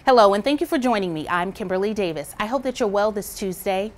Hello, and thank you for joining me. I'm Kimberlei Davis. I hope that you're well this Tuesday.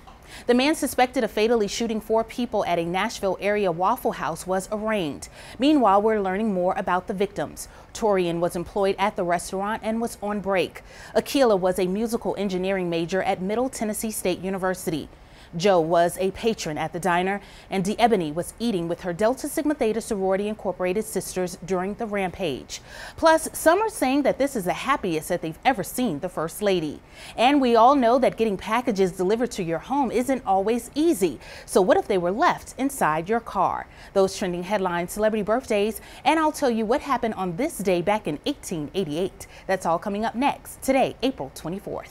The man suspected of fatally shooting 4 people at a Nashville area Waffle House was arraigned. Meanwhile, we're learning more about the victims. Torian was employed at the restaurant and was on break. Akila was a musical engineering major at Middle Tennessee State University. Joe was a patron at the diner, and DeEbony was eating with her Delta Sigma Theta Sorority Incorporated sisters during the rampage. Plus, some are saying that this is the happiest that they've ever seen the First Lady. And we all know that getting packages delivered to your home isn't always easy. So what if they were left inside your car? Those trending headlines, celebrity birthdays, and I'll tell you what happened on this day back in 1888. That's all coming up next, today, April 24th.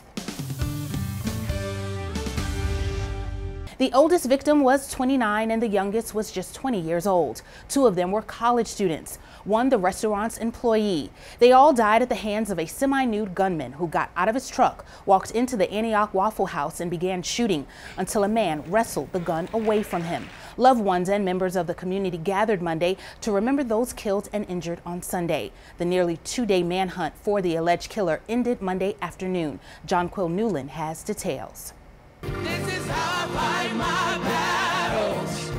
The oldest victim was 29 and the youngest was just 20 years old. 2 of them were college students, one the restaurant's employee. They all died at the hands of a semi-nude gunman who got out of his truck, walked into the Antioch Waffle House and began shooting until a man wrestled the gun away from him. Loved ones and members of the community gathered Monday to remember those killed and injured on Sunday. The nearly 2-day manhunt for the alleged killer ended Monday afternoon. John Quill Newland has details. This is how I fight my battles.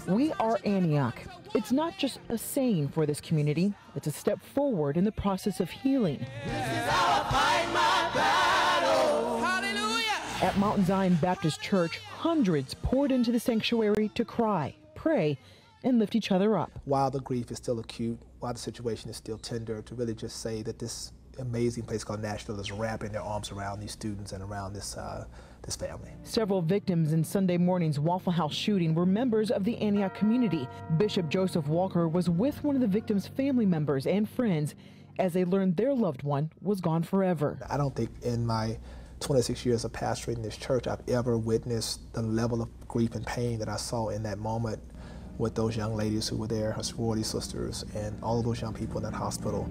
We are Antioch. It's not just a saying for this community. It's a step forward in the process of healing. This is how I fight my battles. Hallelujah. At Mount Zion Baptist Church, hundreds poured into the sanctuary to cry, pray, and lift each other up. While the grief is still acute, while the situation is still tender, to really just say that this amazing place called Nashville is wrapping their arms around these students and around this family. Several victims in Sunday morning's Waffle House shooting were members of the Antioch community. Bishop Joseph Walker was with one of the victims' family members and friends as they learned their loved one was gone forever. I don't think in my 26 years of pastoring this church I've ever witnessed the level of grief and pain that I saw in that moment with those young ladies who were there, her sorority sisters, and all of those young people in that hospital.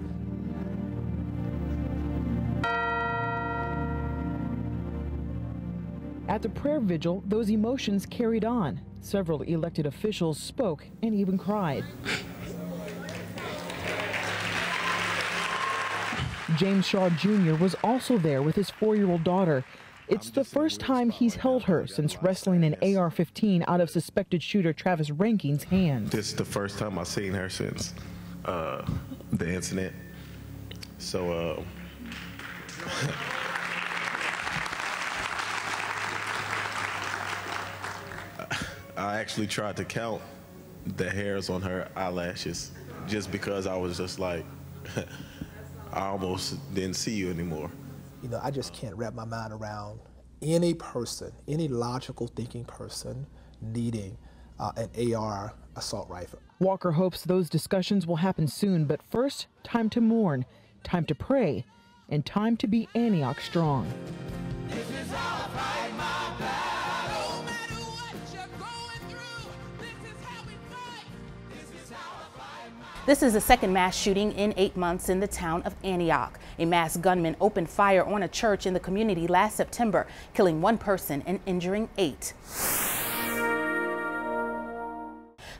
At the prayer vigil, those emotions carried on. Several elected officials spoke and even cried. James Shaw Jr. was also there with his 4-year-old daughter. It's the first time he's held her since wrestling an AR-15 out of suspected shooter Travis Rankin's hands. This is the first time I've seen her since the incident. So, I actually tried to count the hairs on her eyelashes just because I was just like, I almost didn't see you anymore. You know, I just can't wrap my mind around any person, any logical thinking person needing an AR assault rifle. Walker hopes those discussions will happen soon, but first, time to mourn, time to pray, and time to be Antioch strong. This is how I fight my battle. No matter what you're going through, this is how we fight. This is how I fight my battle. This is the second mass shooting in 8 months in the town of Antioch. A masked gunman opened fire on a church in the community last September, killing 1 person and injuring 8.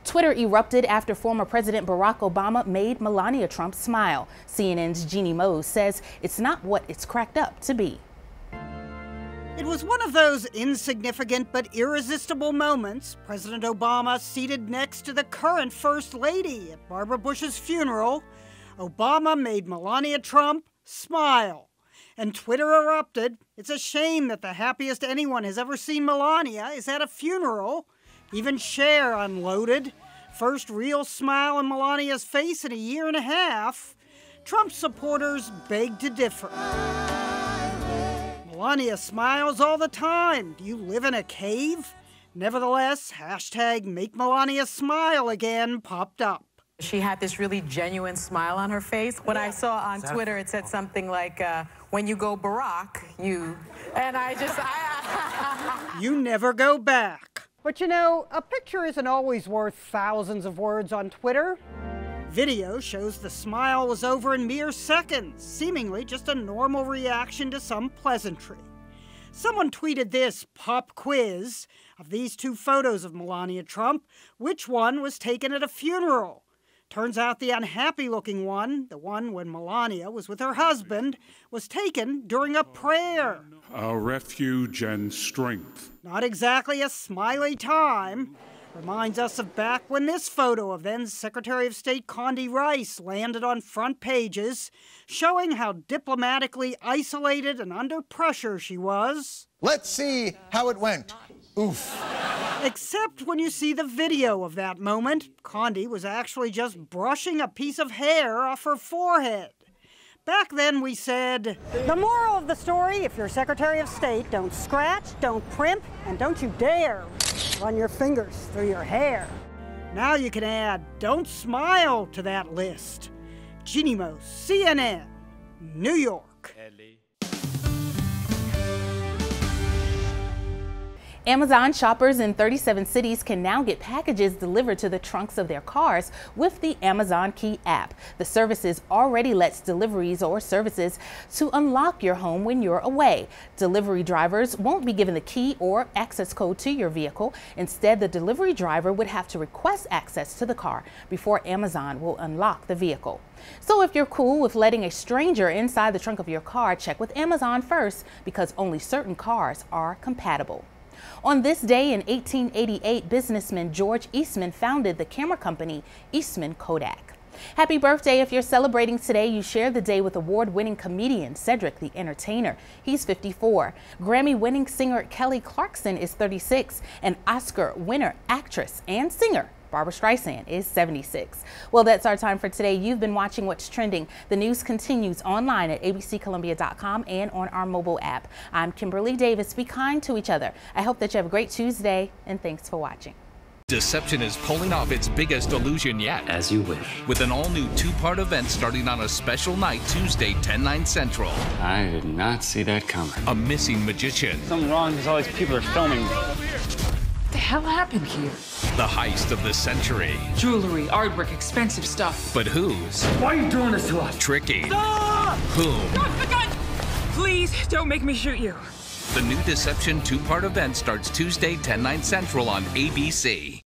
Twitter erupted after former President Barack Obama made Melania Trump smile. CNN's Jeannie Mose says it's not what it's cracked up to be. It was one of those insignificant but irresistible moments. President Obama seated next to the current First Lady at Barbara Bush's funeral. Obama made Melania Trump smile. And Twitter erupted. It's a shame that the happiest anyone has ever seen Melania is at a funeral. Even Cher unloaded. First real smile on Melania's face in a year and a half. Trump supporters beg to differ. Melania smiles all the time. Do you live in a cave? Nevertheless, hashtag Make Melania Smile Again popped up. She had this really genuine smile on her face. When I saw on Twitter, it said something like, when you go Barack, you... And I just... You never go back. But you know, a picture isn't always worth thousands of words on Twitter. Video shows the smile was over in mere seconds, seemingly just a normal reaction to some pleasantry. Someone tweeted this pop quiz of these 2 photos of Melania Trump. Which one was taken at a funeral? Turns out the unhappy-looking one, the one when Melania was with her husband, was taken during a prayer. Our refuge and strength. Not exactly a smiley time. Reminds us of back when this photo of then Secretary of State Condi Rice landed on front pages, showing how diplomatically isolated and under pressure she was. Let's see how it went. Oof. Except when you see the video of that moment, Condi was actually just brushing a piece of hair off her forehead. Back then we said, the moral of the story, if you're Secretary of State, don't scratch, don't primp, and don't you dare run your fingers through your hair. Now you can add, don't smile to that list. Jeannie Moe, CNN, New York. Amazon shoppers in 37 cities can now get packages delivered to the trunks of their cars with the Amazon Key app. The services already lets deliveries or services to unlock your home when you're away. Delivery drivers won't be given the key or access code to your vehicle. Instead, the delivery driver would have to request access to the car before Amazon will unlock the vehicle. So if you're cool with letting a stranger inside the trunk of your car, check with Amazon first, because only certain cars are compatible. On this day in 1888, businessman George Eastman founded the camera company Eastman Kodak. Happy birthday if you're celebrating today. You share the day with award-winning comedian Cedric the Entertainer. He's 54. Grammy-winning singer Kelly Clarkson is 36. And Oscar winner, actress and singer Barbra Streisand is 76. Well, that's our time for today. You've been watching What's Trending. The news continues online at abccolumbia.com and on our mobile app. I'm Kimberlei Davis. Be kind to each other. I hope that you have a great Tuesday, and thanks for watching. Deception is pulling off its biggest illusion yet. As you wish. With an all-new two-part event starting on a special night, Tuesday, 10/9 Central. I did not see that coming. A missing magician. Something wrong because all these people are filming. What the hell happened here? The heist of the century. Jewelry, artwork, expensive stuff. But whose? Why are you doing this to us? Tricky. Stop! Whom? Drop the gun! Please, don't make me shoot you. The new Deception two-part event starts Tuesday, 10/9 Central on ABC.